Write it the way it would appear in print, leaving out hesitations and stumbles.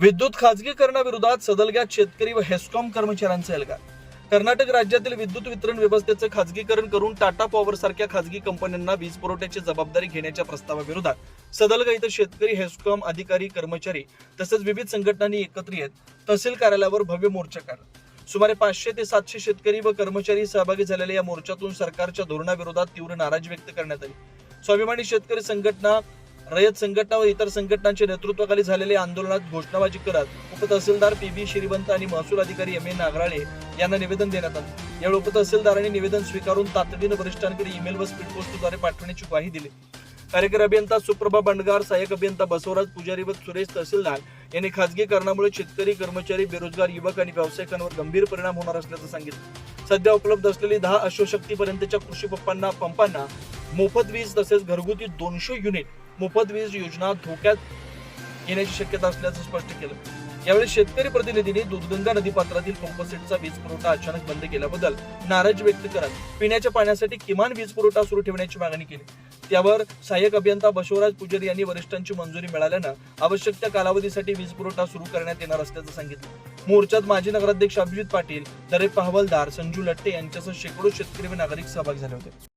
विद्युत खासगीकरणाविरोधात सदलग्यात शेतकरी व हेस्कॉम कर्मचाऱ्यांचा एल्गार. कर्नाटक राज्यातील विद्युत वितरण व्यवस्थेचे खासगीकरण करून टाटा पॉवर सारख्या खासगी कंपन्यांना वीज पुरवठ्याची जबाबदारी घेण्याच्या प्रस्तावाविरोधात सदलगा इथं शेतकरी, हेस्कॉम अधिकारी, कर्मचारी तसेच विविध संघटनांनी एकत्र येत तहसील कार्यालयावर भव्य मोर्चा काढला. सुमारे 500 ते 700 शेतकरी व कर्मचारी सहभागी झालेल्या या मोर्चातून सरकारच्या धोरणाविरोधात तीव्र नाराजी व्यक्त करण्यात आली. स्वाभिमानी शेतकरी संघटना, रयत संघटना व इतर संघटनांच्या नेतृत्वाखाली झालेल्या आंदोलनात घोषणाबाजी करत उपतहसीलदार पी.बी. श्रीवंत आणि महसूल अधिकारी एम.ए. नागराळे यांना निवेदन देण्यात आले. यावेळी उपतहसीलदारांनी निवेदन स्वीकारून तातडीने वरिष्ठांकडे ईमेल व स्पीड पोस्टद्वारे पाठवण्याची ग्वाही दिली. कार्यकारी अभियंता सुप्रभा बंडगार, सहाय्यक अभियंता बसवराज पुजारी व सुरेश तहसीलदार यांनी खासगीकरणामुळे शेतकरी, कर्मचारी, बेरोजगार युवक आणि व्यावसायिकांवर गंभीर परिणाम होणार असल्याचं सांगितलं. सध्या उपलब्ध असलेली 10 अश्वशक्ती पर्यंतच्या कृषी पंपांना मोफत वीज तसेच घरगुती 200 युनिट मोफत वीज योजना धोक्यात येण्याची शक्यता असल्याचं स्पष्ट केलं. यावेळी शेतकरी प्रतिनिधींनी दूधगंगा नदीपात्रातील पंपसेटचा वीज पुरवठा अचानक बंद केल्याबद्दल नाराजी व्यक्त करत पिण्याच्या पाण्यासाठी किमान वीज पुरवठा सुरू ठेवण्याची मागणी केली. त्यावर सहाय्यक अभियंता बसवराज पुजारी यांनी वरिष्ठांची मंजुरी मिळाल्यानं आवश्यक त्या कालावधीसाठी वीज पुरवठा सुरू करण्यात येणार असल्याचं सांगितलं. मोर्चात माजी नगराध्यक्ष अभिजित पाटील, दरेप्पा हवालदार, संजू लट्टे यांच्यासह शेकडो शेतकरी व नागरिक सहभागी झाले होते.